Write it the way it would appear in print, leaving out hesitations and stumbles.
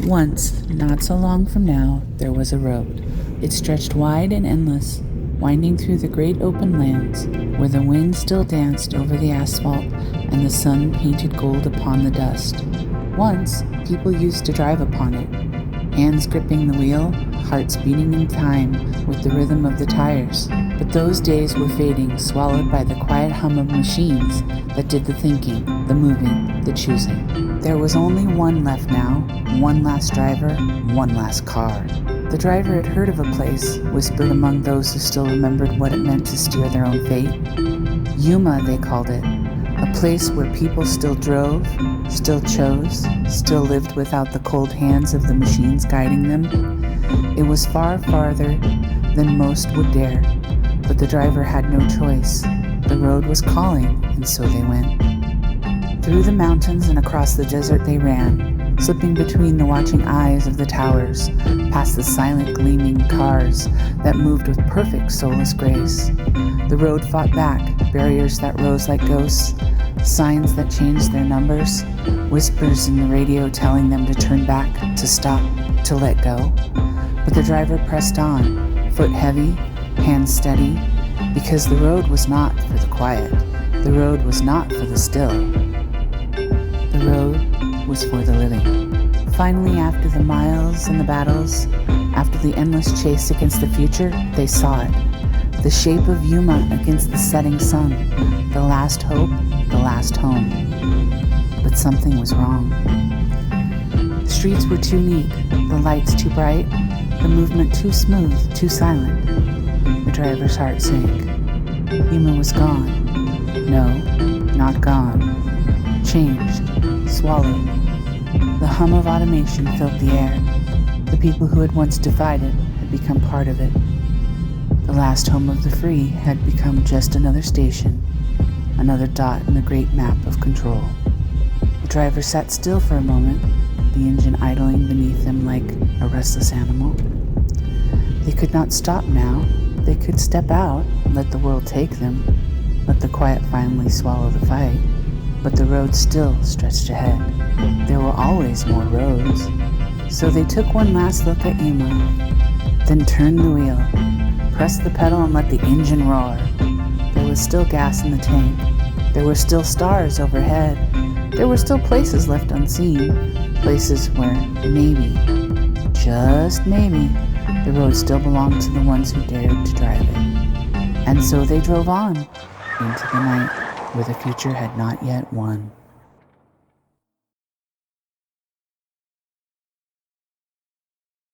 Once, not so long from now, there was a road. It stretched wide and endless, winding through the great open lands, where the wind still danced over the asphalt and the sun painted gold upon the dust. Once, people used to drive upon it, hands gripping the wheel, hearts beating in time with the rhythm of the tires. But those days were fading, swallowed by the quiet hum of machines that did the thinking, the moving, the choosing. There was only one left now, one last driver, one last car. The driver had heard of a place, whispered among those who still remembered what it meant to steer their own fate. Yuma, they called it, a place where people still drove, still chose, still lived without the cold hands of the machines guiding them. It was far farther than most would dare, but the driver had no choice. The road was calling, and so they went. Through the mountains and across the desert they ran, slipping between the watching eyes of the towers, past the silent gleaming cars that moved with perfect soulless grace. The road fought back, barriers that rose like ghosts, signs that changed their numbers, whispers in the radio telling them to turn back, to stop, to let go. But the driver pressed on, foot heavy, hands steady, because the road was not for the quiet. The road was not for the still. The road was for the living. Finally, after the miles and the battles, after the endless chase against the future, they saw it. The shape of Yuma against the setting sun, the last hope, the last home. But something was wrong. The streets were too neat, the lights too bright, the movement too smooth, too silent. The driver's heart sank. Yuma was gone. No, not gone. Changed, swallowed. The hum of automation filled the air. The people who had once defied it had become part of it. The last home of the free had become just another station, another dot in the great map of control. The driver sat still for a moment, the engine idling beneath them like a restless animal. They could not stop now. They could step out and let the world take them, let the quiet finally swallow the fight. But the road still stretched ahead. There were always more roads. So they took one last look at Yuma, then turned the wheel, pressed the pedal and let the engine roar. There was still gas in the tank. There were still stars overhead. There were still places left unseen, places where maybe, just maybe, the road still belonged to the ones who dared to drive it. And so they drove on into the night where the future had not yet won.